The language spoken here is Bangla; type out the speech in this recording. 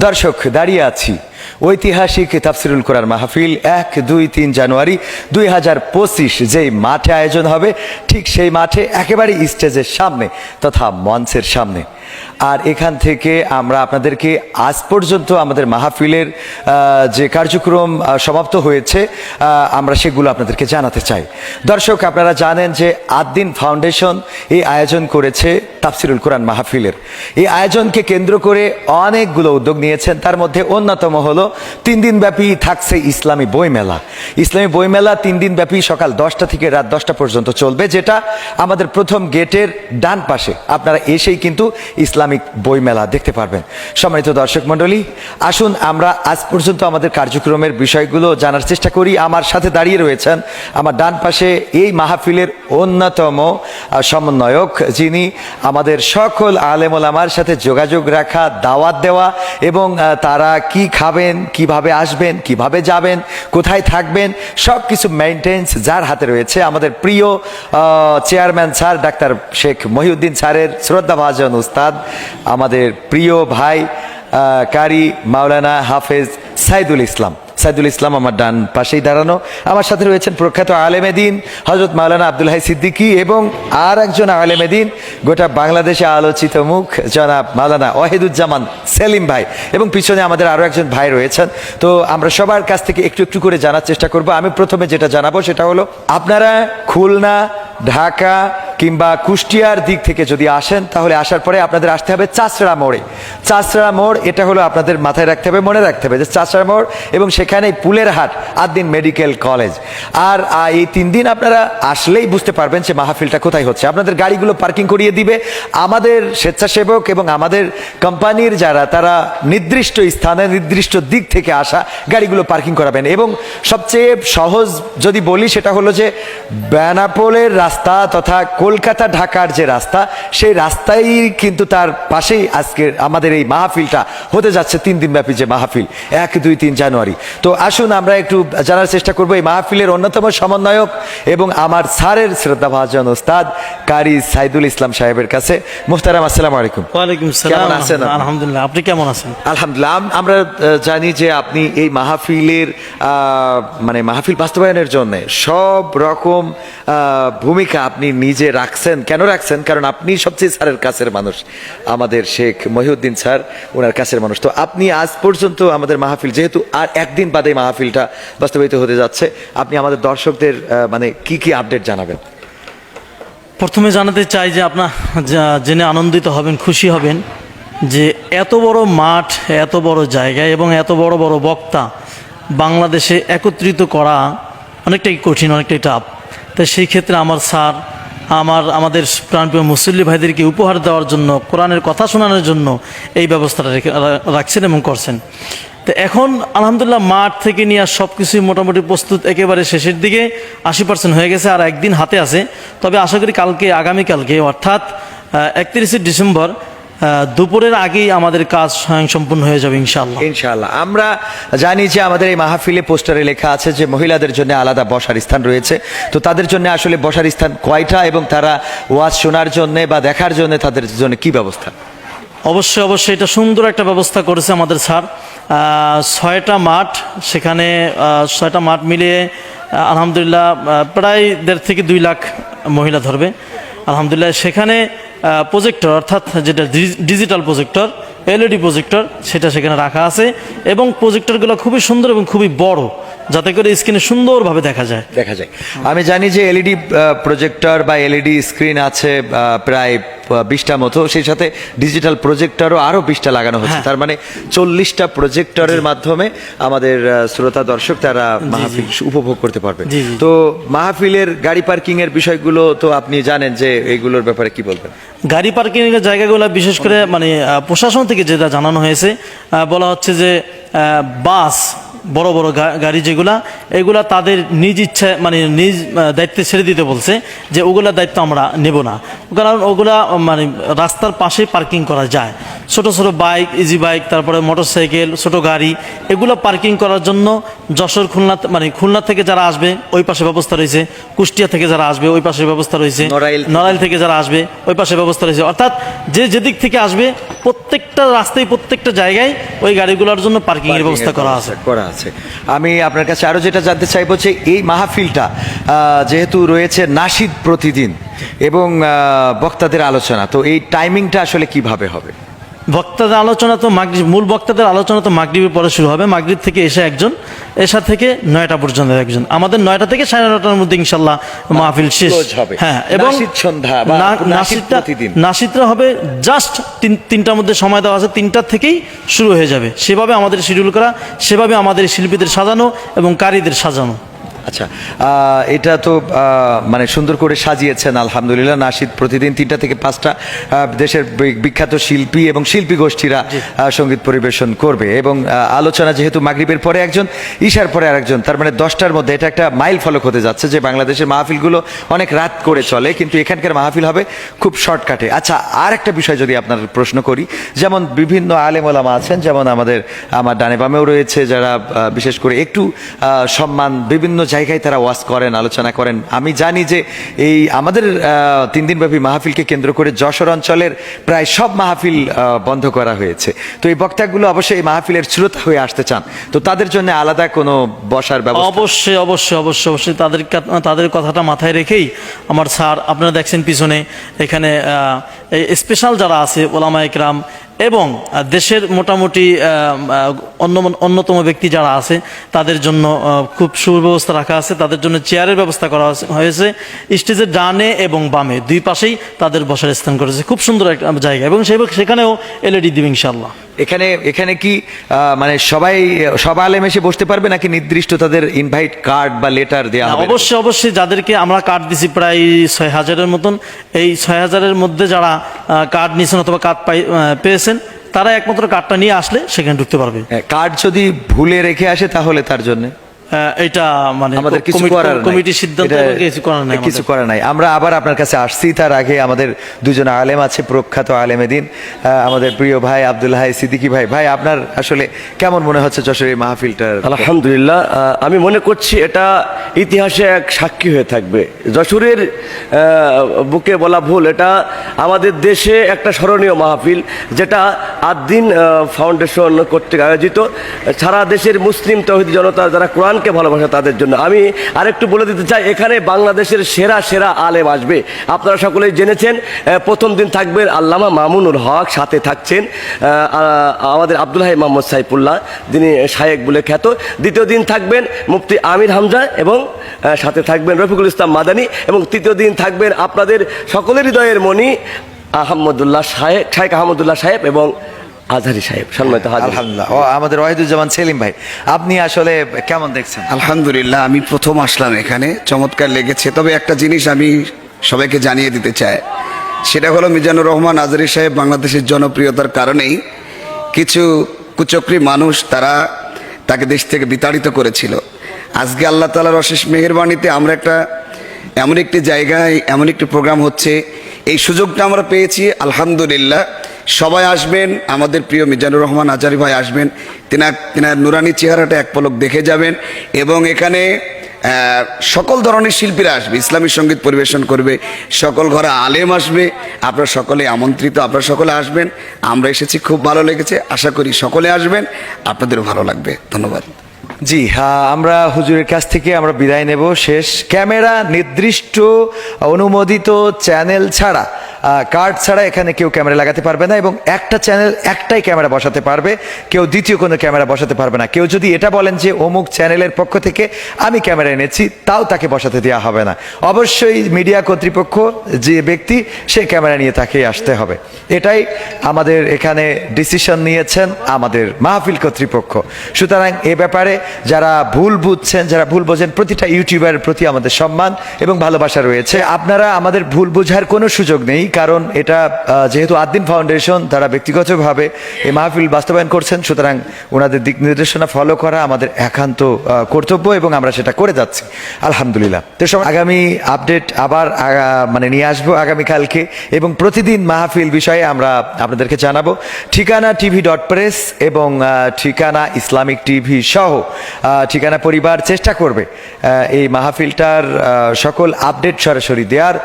দর্শক, দাঁড়িয়ে আছি ঐতিহাসিক তাফসিরুল কোরআন মাহফিল 1-2-3 জানুয়ারি 2025 যেই মাঠে আয়োজন হবে, ঠিক সেই মাঠে একেবারে স্টেজের সামনে তথা মঞ্চের সামনে। আর এখান থেকে আমরা আপনাদেরকে আজ পর্যন্ত আমাদের মাহফিলের যে কার্যক্রম সমাপ্ত হয়েছে আমরা সেগুলো আপনাদেরকে জানাতে চাই। দর্শক, আপনারা জানেন যে আদ্দিন ফাউন্ডেশন এই আয়োজন করেছে তাফসিরুল কোরআন মাহফিলের। এই আয়োজনকে কেন্দ্র করে অনেকগুলো উদ্যোগ নিয়েছেন, তার মধ্যে অন্যতম হলো 3 দিন ব্যাপী থাকছে ইসলামী বইমেলা। ইসলামী বইমেলা 3 দিন ব্যাপী সকাল 10টা থেকে রাত 10টা পর্যন্ত চলবে, যেটা আমাদের প্রথম গেটের ডান পাশে। আপনারা এসেই কিন্তু ইসলামিক বইমেলা দেখতে পারবেন। সম্মানিত দর্শক মণ্ডলী, আসুন আমরা আজ পর্যন্ত আমাদের কার্যক্রমের বিষয়গুলো জানার চেষ্টা করি। আমার সাথে দাঁড়িয়ে রয়েছেন আমার ডান পাশে এই মাহফিলের অন্যতম সমন্বয়ক, যিনি আমাদের সকল আলেম ওলামার সাথে যোগাযোগ রাখা, দাওয়াত দেওয়া এবং তারা কি খাবেন, কিভাবে আসবেন, কিভাবে যাবেন, কোথায় থাকবেন, সব কিছু মেইনটেন্স যার হাতে রয়েছে আমাদের প্রিয় chairman sir doctor Sheikh Mohiuddin স্যারের শ্রদ্ধাভাজন উস্তাদ, আমাদের প্রিয় ভাই কারি মাওলানা হাফেজ সাইদুল ইসলাম। সাইদুল ইসলাম আমার ডান পাশেই দাঁড়ানো। আমার সাথে রয়েছেন প্রখ্যাত আলেমে দ্বীন হযরত মাওলানা আব্দুল হাই সিদ্দিকী এবং আর একজন আলেমে দ্বীন, গোটা বাংলাদেশে আলোচিত মুখ জনাব মাওলানা ওয়াহিদুজ্জামান সেলিম ভাই, এবং পিছনে আমাদের আরও একজন ভাই রয়েছেন। তো আমরা সবার কাছ থেকে একটু একটু করে জানার চেষ্টা করব। আমি প্রথমে যেটা জানাবো সেটা হলো, আপনারা খুলনা, ঢাকা কিংবা কুষ্টিয়ার দিক থেকে যদি আসেন, তাহলে আসার পরে আপনাদের আসতে হবে চাষড়া মোড়ে। চাষড়া মোড়, এটা হলো আপনাদের মাথায় রাখতে হবে, মনে রাখতে হবে যে চাষড়া মোড়, এবং সেখানে পুলের হাট আদ্দিন মেডিকেল কলেজ। আর এই 3 দিন আপনারা আসলেই বুঝতে পারবেন যে মাহফিলটা কোথায় হচ্ছে। আপনাদের গাড়িগুলো পার্কিং করিয়ে দিবে আমাদের স্বেচ্ছাসেবক এবং আমাদের কোম্পানির যারা, তারা নির্দিষ্ট স্থানে নির্দিষ্ট দিক থেকে আসা গাড়িগুলো পার্কিং করাবেন। এবং সবচেয়ে সহজ যদি বলি সেটা হলো যে বেনাপোলের রাস্তা তথা কলকাতা ঢাকার যে রাস্তা, সেই রাস্তায় কিন্তু তার পাশেই আজকে আমাদের এই মাহফিলটা হতে যাচ্ছে। 3 দিন ব্যাপী যে মাহফিল 1-2-3 জানুয়ারি। তো আসুন আমরা একটু জানার চেষ্টা করবো এই মাহফিলের অন্যতম সমন্বয়ক এবং আমার স্যারের শ্রদ্ধাভাজন ওস্তাদ কারি সাইদুল ইসলাম সাহেবের কাছে। মুহতারাম, আসসালামু আলাইকুম। ওয়ালাইকুম সালাম। কেমন আছেন? আলহামদুলিল্লাহ, আপনি কেমন আছেন? আলহামদুলিল্লাহ। আমরা জানি যে আপনি এই মাহফিলের মানে মাহফিল বাস্তবায়নের জন্য সব রকম ভূমিকা আপনি নিজে রাখছেন। কেন রাখছেন? কারণ আপনি সবচেয়ে স্যারের কাছের মানুষ, আমাদের শেখ মহিউদ্দিন স্যার ওনার কাছের মানুষ। তো আপনি আজ পর্যন্ত আমাদের মাহফিল, যেহেতু আর একদিন বাদে মাহফিলটা বাস্তবায়িত হতে যাচ্ছে, আপনি আমাদের দর্শকদের মানে কি কি আপডেট জানাবেন? প্রথমে জানাতে চাই যে আপনার জেনে আনন্দিত হবেন, খুশি হবেন যে এত বড় মাঠ, এত বড় জায়গায় এবং এত বড় বড় বক্তা বাংলাদেশে একত্রিত করা অনেকটাই কঠিন, অনেকটাই টাফ। তাই সেই ক্ষেত্রে আমার স্যার আমাদের প্রাণপ্রিয় মুসল্লি ভাইদেরকে উপহার দেওয়ার জন্য, কোরআনের কথা শোনানোর জন্য এই ব্যবস্থাটা রাখছেন এবং করছেন। তো এখন আলহামদুলিল্লাহ মাঠ থেকে নিয়ে সব কিছুই মোটামুটি প্রস্তুত, একেবারে শেষের দিকে 80% হয়ে গেছে, আর একদিন হাতে আছে। তবে আশা করি আগামীকালকে অর্থাৎ 31শে ডিসেম্বর দুপুরের আগেই আমাদের কাজ স্বয়ংসম্পূর্ণ হয়ে যাবে ইনশাআল্লাহ। ইনশাআল্লাহ। আমরা জানি যে আমাদের এই মাহফিলে পোস্টারে লেখা আছে যে মহিলাদের জন্য আলাদা বসার স্থান রয়েছে। তো তাদের জন্য আসলে বসার স্থান কয়টা, এবং তারা ওয়াজ শোনার জন্য বা দেখার জন্য তাদের জন্য কি ব্যবস্থা? অবশ্যই এটা সুন্দর একটা ব্যবস্থা করেছে আমাদের স্যার। 6টা মাঠ, সেখানে 6টা মাঠ মিলিয়ে আলহামদুলিল্লাহ প্রায় 1.5 থেকে 2 লাখ মহিলা ধরবে আলহামদুলিল্লাহ। সেখানে প্রজেক্টর, অর্থাৎ যেটা ডিজিটাল প্রজেক্টর, এলইডি প্রজেক্টর, সেটা সেখানে রাখা আছে এবং প্রজেক্টরগুলো খুবই সুন্দর এবং খুবই বড়, যাতে করে স্ক্রিনে সুন্দরভাবে দেখা যায়। আমি জানি যে এলইডি প্রজেক্টর বা এলইডি স্ক্রিন আছে প্রায় 20টা মতো, সেই সাথে ডিজিটাল প্রজেক্টরও আরও 20টা লাগানো হচ্ছে। তার মানে 40টা প্রজেক্টরের মাধ্যমে আমাদের শ্রোতা দর্শক তারা মাহফিল উপভোগ করতে পারবে। তো মাহফিলের গাড়ি পার্কিং এর বিষয়গুলো তো আপনি জানেন, যে এইগুলোর ব্যাপারে কি বলবেন? গাড়ি পার্কিং এর জায়গাগুলো বিশেষ করে মানে প্রশাসন থেকে যেটা জানানো হয়েছে, বলা হচ্ছে যে বাস বড় বড় গাড়ি যেগুলা, এগুলা তাদের নিজ ইচ্ছা মানে নিজ দায়িত্বে ছেড়ে দিতে বলছে যে ওগুলা দায়িত্ব আমরা নেব না, কারণ ওগুলা মানে রাস্তার পাশে পার্কিং করা যায়। ছোট ছোট বাইক, ইজি বাইক, তারপরে মোটরসাইকেল, ছোট গাড়ি, এগুলো পার্কিং করার জন্য যশোর, খুলনা মানে খুলনা থেকে যারা আসবে ওই পাশে ব্যবস্থা রয়েছে, কুষ্টিয়া থেকে যারা আসবে ওই পাশে ব্যবস্থা রয়েছে, নড়াইল থেকে যারা আসবে ওই পাশে ব্যবস্থা রয়েছে। অর্থাৎ যে যেদিক থেকে আসবে প্রত্যেকটা রাস্তায়, প্রত্যেকটা জায়গায় ওই গাড়িগুলোর জন্য পার্কিং এর ব্যবস্থা করা আছে। আমি আপনার কাছে আরো যেটা জানতে চাইবো যে এই মাহফিলটা যেহেতু রয়েছে নাশিদ প্রতিদিন এবং বক্তাদের আলোচনা, তো এই টাইমিংটা আসলে কিভাবে হবে? বক্তাদের আলোচনা তো মূল বক্তাদের আলোচনা তো মাগরিবের পরে শুরু হবে। মাগরিব থেকে এসে একজন, এশা থেকে 9টা পর্যন্ত একজন। আমাদের 9টা থেকে 9:30টার মধ্যে ইনশাল্লাহ মাহফিল শেষ হবে। হ্যাঁ, এবং নাশিদরা হবে জাস্ট 3টার মধ্যে সময় দেওয়া আছে, 3টা থেকেই শুরু হয়ে যাবে। সেভাবে আমাদের শিডিউল করা, সেভাবে আমাদের শিল্পীদের সাজানো এবং কারিদের সাজানো। আচ্ছা, এটা তো মানে সুন্দর করে সাজিয়েছেন আলহামদুলিল্লাহ। নাশিদ প্রতিদিন 3টা থেকে 5টা দেশের বিখ্যাত শিল্পী এবং শিল্পী গোষ্ঠীরা সঙ্গীত পরিবেশন করবে, এবং আলোচনা যেহেতু মাগরিবের পরে একজন, ঈশার পরে আরেকজন, তার মানে 10টার মধ্যে এটা একটা মাইল ফলক হতে যাচ্ছে যে বাংলাদেশের মাহফিলগুলো অনেক রাত করে চলে, কিন্তু এখানকার মাহফিল হবে খুব শর্টকাটে। আচ্ছা, আর একটা বিষয় যদি আপনার প্রশ্ন করি, যেমন বিভিন্ন আলেম ওলামা আছেন, যেমন আমার ডানে বামেও রয়েছে যারা বিশেষ করে একটু সম্মান, বিভিন্ন জায়গায় তারা ওয়াজ করেন, আলোচনা করেন। আমি জানি যে এই আমাদের 3 দিনব্যাপী মাহফিলকে কেন্দ্র করে যশোর অঞ্চলের প্রায় সব মাহফিল বন্ধ করা হয়েছে। তো এই বক্তাগুলো অবশ্যই এই মাহফিলের শ্রোতা হয়ে আসতে চান, তো তাদের জন্য আলাদা কোনো বসার ব্যবস্থা? অবশ্যই তাদের কথাটা মাথায় রেখেই আমার স্যার, আপনারা দেখছেন পিছনে এখানে স্পেশাল যারা আছে ওলামা ইকরাম এবং দেশের মোটামুটি অন্যতম ব্যক্তি যারা আছে তাদের জন্য খুব সুব্যবস্থা রাখা আছে। তাদের জন্য চেয়ারের ব্যবস্থা করা হয়েছে, স্টেজের ডানে এবং বামে 2 পাশেই তাদের বসার স্থান করেছে। খুব সুন্দর একটা জায়গা, এবং সেখানেও এলইডি দিবে ইনশাল্লাহ। এখানে কি মানে সব আলেম এসে বসতে পারবে, নাকি নির্দিষ্ট তাদের ইনভাইট কার্ড বা লেটার দেওয়া হবে? অবশ্যই যাদেরকে আমরা কার্ড দিছি প্রায় 6000-এর মতন, এই 6000-এর মধ্যে যারা কার্ড নিয়েছেন অথবা কার্ড পেয়েছেন, তারা একমাত্র কার্ডটা নিয়ে আসলে সেখানে ঢুকতে পারবে। কার্ড যদি ভুলে রেখে আসে তাহলে তার জন্য এটা মানে আমাদের কমিটির সিদ্ধান্ত, কিছু করার নাই। আমরা আবার আপনার কাছে আসছি, তার আগে আমাদের দুজন আলেম আছে, প্রখ্যাত আলেমে দিন, আমাদের প্রিয় ভাই আব্দুল হাই সিদ্দিকী ভাই, আপনার আসলে কেমন মনে হচ্ছে যশোরের মাহফিলটা? আলহামদুলিল্লাহ, আমি মনে করছি এটা ইতিহাসে এক সাক্ষী হয়ে থাকবে। যশোরের বুকে বলা ভুল, এটা আমাদের দেশে একটা স্মরণীয় মাহফিল, যেটা আদ-দ্বীন ফাউন্ডেশন কর্তৃক আয়োজিত। সারা দেশের মুসলিম তৌহিদি জনতা যারা কোরআন কে ভালোবাসে তাদের জন্য। আমি আরেকটু বলে দিতে চাই, এখানে বাংলাদেশের সেরা আলেম আসবে। আপনারা সকলেই জেনেছেন, প্রথম দিন থাকবেন আল্লামা মামুনুল হক, সাথে থাকছেন আমাদের আব্দুল হাই মোহাম্মদ সাইফুল্লাহ, যিনি শায়েক বলে খ্যাত। দ্বিতীয় দিন থাকবেন মুফতি আমির হামজা, এবং সাথে থাকবেন রফিকুল ইসলাম মাদানী, এবং তৃতীয় দিন থাকবেন আপনাদের সকলের হৃদয়ের মণি শায়েখ আহমদুল্লাহ সাহেব এবং আজহারি সাহেব। সম্মানিত আলহামদুলিল্লাহ। আমাদের ওয়াহিদুজ্জামান সেলিম ভাই, আপনি আসলে কেমন দেখছেন? আলহামদুলিল্লাহ, আমি প্রথম আসলাম এখানে, চমৎকার লেগেছে। তবে একটা জিনিস আমি সবাইকে জানিয়ে দিতে চাই, সেটা হলো মিজানুর রহমান আজহারি সাহেব বাংলাদেশের জনপ্রিয়তার কারণেই কিছু কুচক্রী মানুষ তাকে দেশ থেকে বিতাড়িত করেছিল। আজকে আল্লাহ তাআলার অশেষ মেহেরবানিতে আমরা এমন একটি জায়গায়, এমন একটি প্রোগ্রাম হচ্ছে, এই সুযোগটা আমরা পেয়েছি। আলহামদুলিল্লাহ, সবাই আসবেন, আমাদের প্রিয় মিজানুর রহমান আজহারি ভাই আসবেন, তিনার নুরানি চেহারাটা এক পলক দেখে যাবেন। এবং এখানে সকল ধরনের শিল্পীরা আসবে, ইসলামী সঙ্গীত পরিবেশন করবে, সকল ঘরে আলেম আসবে। আপনারা সকলে আমন্ত্রিত, আপনারা সকলে আসবেন। আমরা এসেছি, খুব ভালো লেগেছে, আশা করি সকলে আসবেন, আপনাদেরও ভালো লাগবে। ধন্যবাদ। জি হ্যাঁ, আমরা হুজুরের কাছ থেকে আমরা বিদায় নেব। শেষ ক্যামেরা নির্দিষ্ট অনুমোদিত চ্যানেল ছাড়া, কার্ড ছাড়া এখানে কেউ ক্যামেরা লাগাতে পারবে না, এবং একটা চ্যানেল একটাই ক্যামেরা বসাতে পারবে, কেউ দ্বিতীয় কোনো ক্যামেরা বসাতে পারবে না। কেউ যদি এটা বলেন যে অমুক চ্যানেলের পক্ষ থেকে আমি ক্যামেরা এনেছি, তাও তাকে বসাতে দেওয়া হবে না। অবশ্যই মিডিয়া কর্তৃপক্ষ যে ব্যক্তি, সে ক্যামেরা নিয়ে তাকে আসতে হবে। এটাই আমাদের এখানে ডিসিশন নিয়েছেন আমাদের মাহফিল কর্তৃপক্ষ। সুতরাং এ ব্যাপারে যারা ভুল বুঝছেন, যারা ভুল বোঝেন, প্রতিটা ইউটিউবারের প্রতি আমাদের সম্মান এবং ভালোবাসা রয়েছে। আপনারা আমাদের ভুল বোঝার কোনো সুযোগ নেই, কারণ এটা যেহেতু আদ্দিন ফাউন্ডেশন, তারা ব্যক্তিগতভাবে এই মাহফিল বাস্তবায়ন করছেন, সুতরাং ওনাদের দিক নির্দেশনা ফলো করা আমাদের একান্ত কর্তব্য এবং আমরা সেটা করে যাচ্ছি আলহামদুলিল্লাহ। তো আগামী আপডেট আবার মানে নিয়ে আসবো আগামীকালকে, এবং প্রতিদিন মাহফিল বিষয়ে আমরা আপনাদেরকে জানাবো। ঠিকানা TV.press এবং ঠিকানা ইসলামিক টিভি সহ ঠিকানা পরিবার চেষ্টা করবে এই মাহফিলটার সকল আপডেট সরাসরি দেওয়ার।